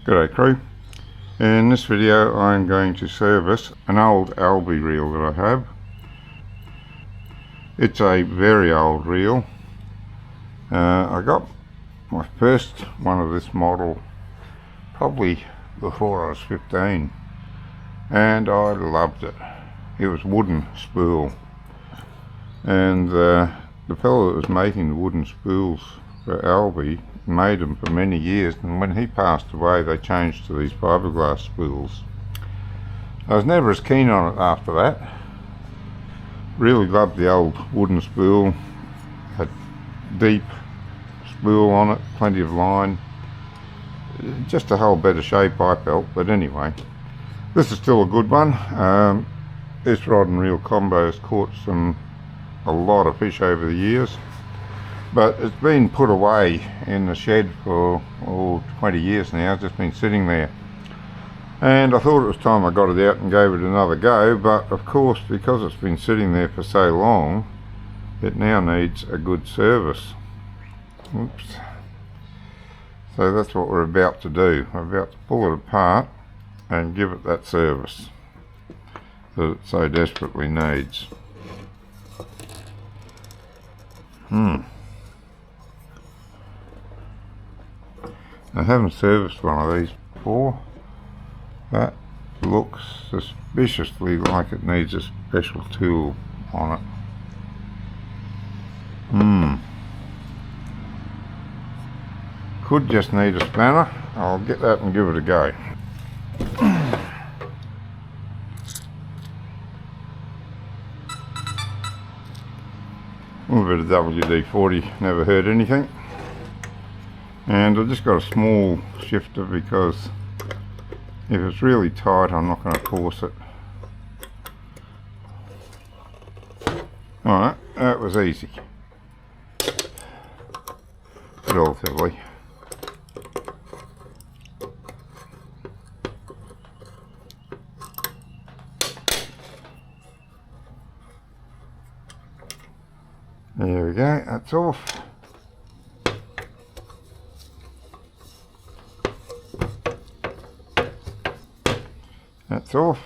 G'day crew. In this video I'm going to service an old Alvey reel that I have. It's a very old reel. I got my first one of this model probably before I was 15 and I loved it. It was wooden spool, and the fellow that was making the wooden spools for Alvey made them for many years, and when he passed away they changed to these fiberglass spools. I was never as keen on it after that. Really loved the old wooden spool. Had deep spool on it, plenty of line, just a whole better shape I felt. But anyway, this is still a good one. This rod and reel combo has caught a lot of fish over the years, but it's been put away in the shed for 20 years now. It's just been sitting there, and I thought it was time I got it out and gave it another go. But of course, because it's been sitting there for so long, it now needs a good service. Oops. So that's what we're about to do. We're about to pull it apart and give it that service that it so desperately needs. I haven't serviced one of these before. That looks suspiciously like it needs a special tool on it. Could just need a spanner. I'll get that and give it a go. A little bit of WD-40 never hurt anything. And I've just got a small shifter because if it's really tight I'm not going to force it. Alright, that was easy. Relatively. There we go, that's off. That's off.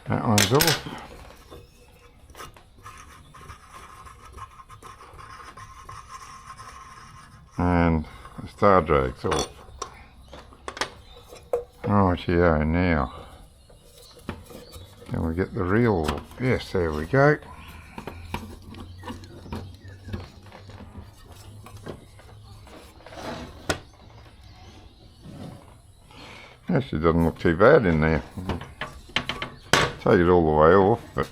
That one's off. And the star drag's off. Right here now. Can we get the reel off? Yes, there we go. Actually doesn't look too bad in there. Take it all the way off, but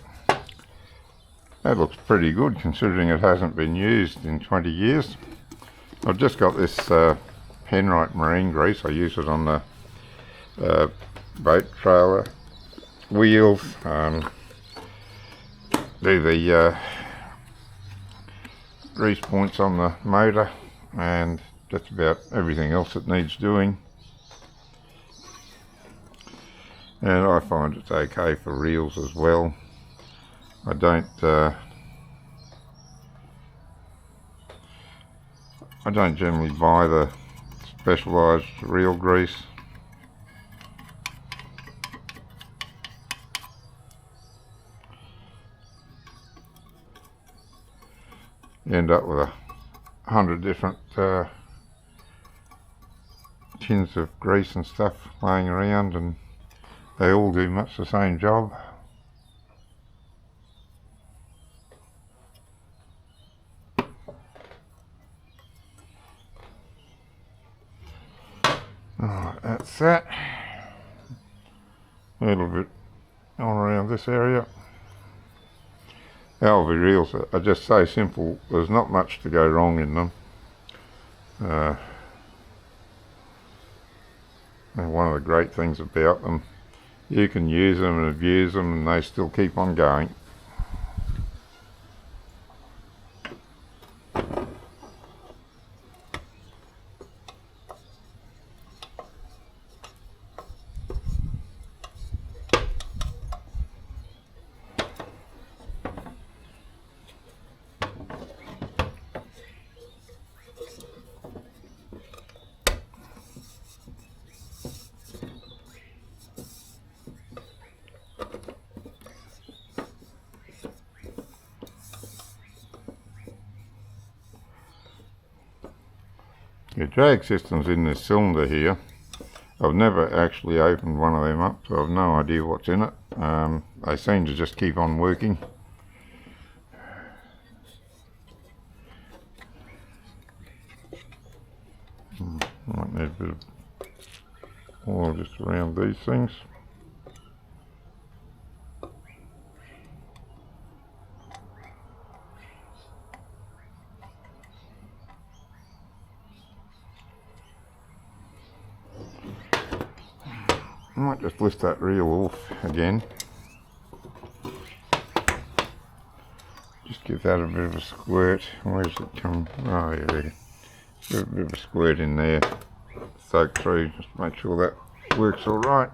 that looks pretty good considering it hasn't been used in 20 years. I've just got this Penrite marine grease. I use it on the boat trailer wheels, do the grease points on the motor, and just about everything else that needs doing. And I find it's okay for reels as well. I don't generally buy the specialised reel grease. You end up with 100 different tins of grease and stuff laying around, and they all do much the same job. Alright, that's that. A little bit on around this area. Alvey reels are just so simple, there's not much to go wrong in them. And one of the great things about them You can use them and abuse them and they still keep on going. The drag system's in this cylinder here. I've never actually opened one of them up, so I've no idea what's in it. They seem to just keep on working. Might need a bit of oil just around these things. I might just lift that reel off again. Just give that a bit of a squirt. Where's it come? Oh yeah, give it a bit of a squirt in there. Soak through, just make sure that works all right.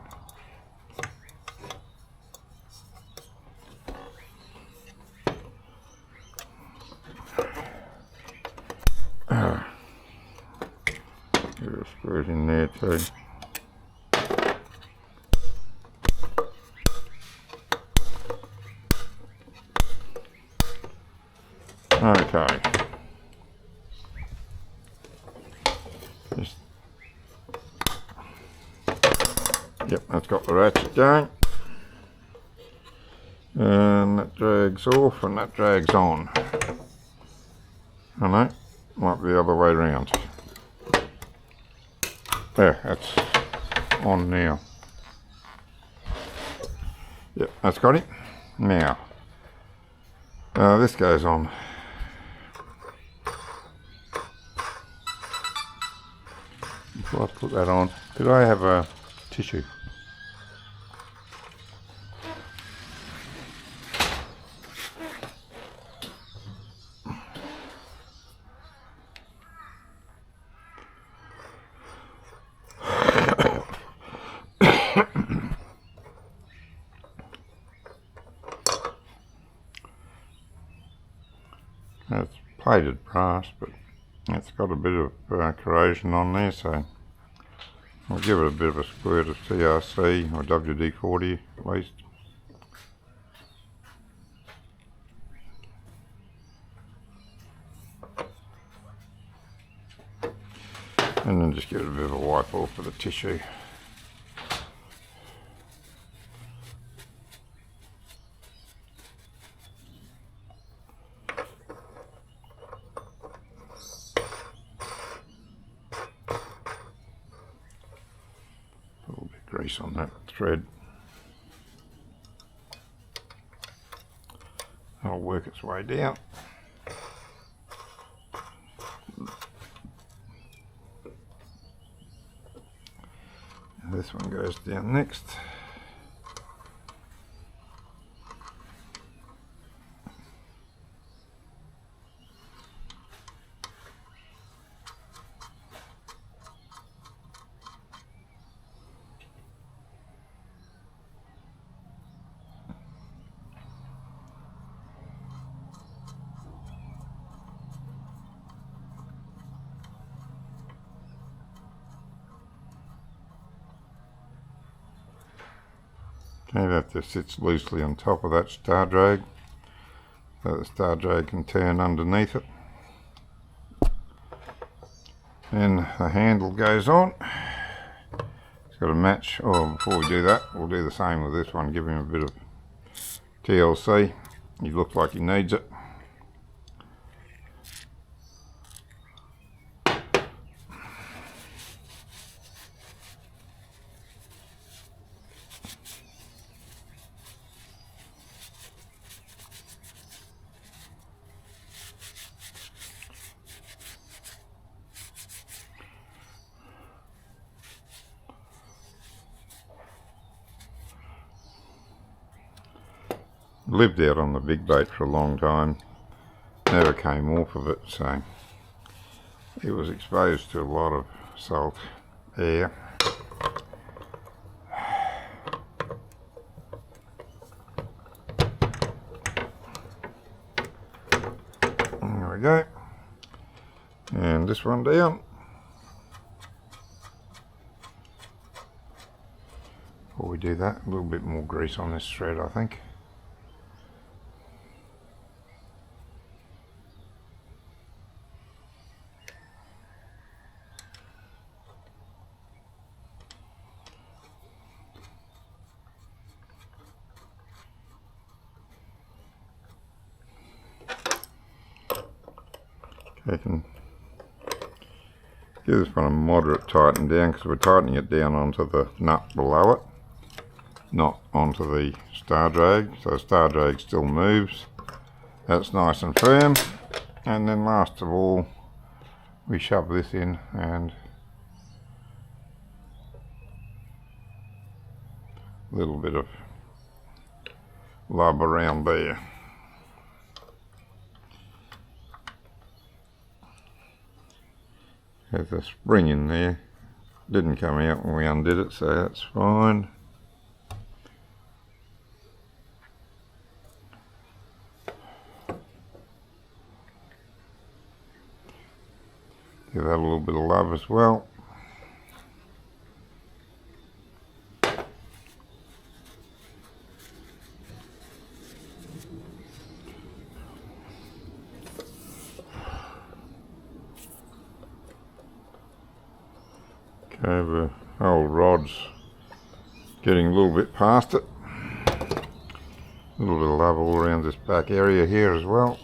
Give it a squirt in there too. Okay. Yep, that's got the ratchet going. And that drags off and that drags on. I know, might be the other way around. There, that's on now. Yep, that's got it. Now, this goes on. Before I put that on, could I have a tissue? It's plated brass, but it's got a bit of corrosion on there, so I'll give it a bit of a squirt of TRC or WD-40 at least. And then just give it a bit of a wipe off with a tissue. Grease on that thread. That'll work its way down. And this one goes down next. Okay, that just sits loosely on top of that star drag, so the star drag can turn underneath it. Then the handle goes on. It's got a match. Oh, before we do that, we'll do the same with this one. Give him a bit of TLC. He looks like he needs it. lived out on the big bait for a long time, never came off of it, so it was exposed to a lot of salt air. There we go, and this one down. Before we do that, a little bit more grease on this thread, I think. I can give this one a moderate tighten down because we're tightening it down onto the nut below it, not onto the star drag, so the star drag still moves. That's nice and firm. And then last of all, we shove this in and a little bit of lub around there. There's a spring in there, didn't come out when we undid it, so that's fine. Give that a little bit of love as well. Okay, the whole rod's getting a little bit past it. A little bit of love all around this back area here as well,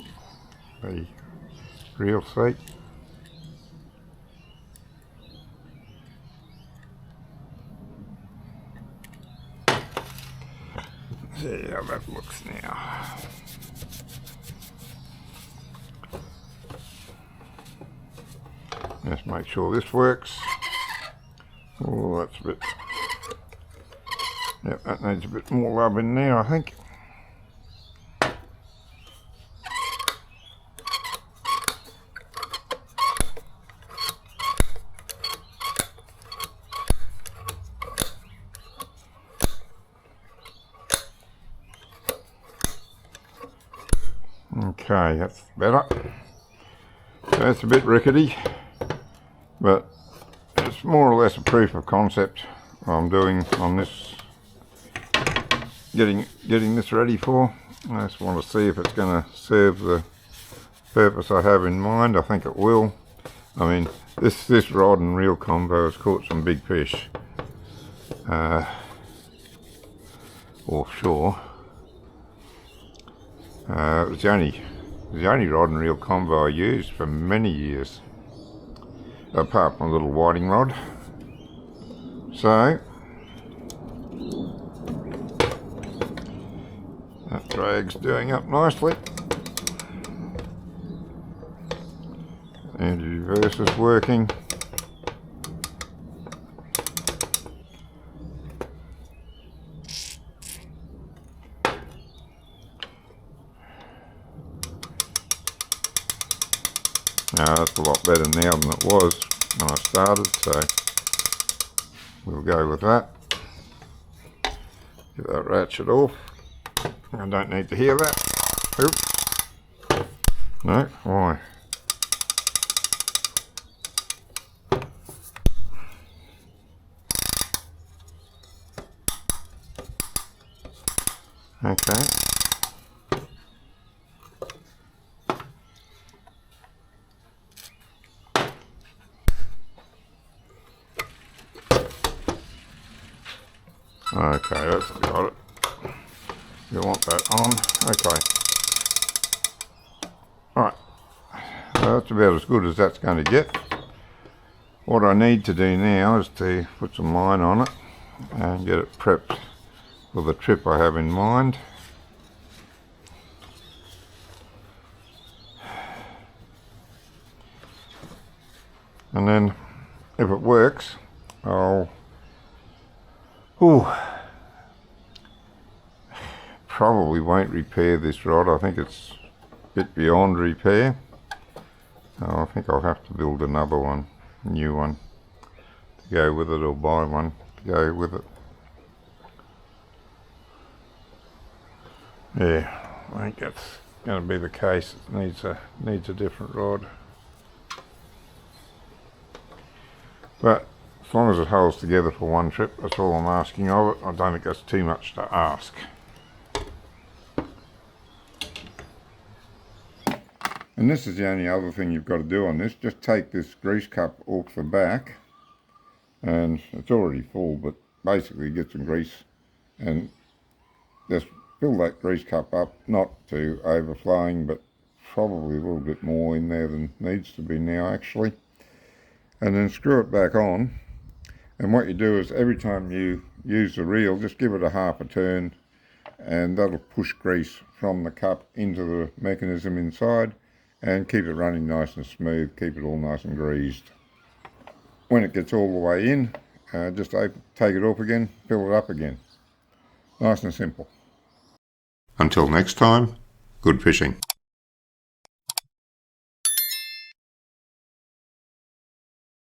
the reel seat. See how that looks now. Just make sure this works. Oh, that's a bit, yep, that needs a bit more love in there, I think. Okay, that's better. That's a bit rickety, but it's more or less a proof of concept I'm doing on this, getting this ready for. I just want to see if it's going to serve the purpose I have in mind. I think it will. I mean, this rod and reel combo has caught some big fish offshore. It was the only rod and reel combo I used for many years, apart from a little whiting rod. So that drag's doing up nicely, and the reverse is working. Now that's a lot better now than it was when I started, so we'll go with that. Get that ratchet off. I don't need to hear that. Oop. No, why? Okay. Okay, that's got it. You want that on. Okay. Alright. So that's about as good as that's going to get. What I need to do now is to put some line on it and get it prepped for the trip I have in mind. And then if it works, I'll probably won't repair this rod. I think it's a bit beyond repair. I think I'll have to build another one, new one, to go with it, or buy one to go with it. Yeah, I think that's going to be the case. It needs a different rod. But as long as it holds together for one trip, that's all I'm asking of it. I don't think that's too much to ask. And this is the only other thing you've got to do on this. Just take this grease cup off the back, and it's already full, but basically get some grease and just fill that grease cup up, not to overflowing, but probably a little bit more in there than needs to be now actually. And then screw it back on, and what you do is every time you use the reel, just give it a half a turn, and that'll push grease from the cup into the mechanism inside and keep it running nice and smooth, keep it all nice and greased. When it gets all the way in, just take it off again, fill it up again. Nice and simple. Until next time, good fishing.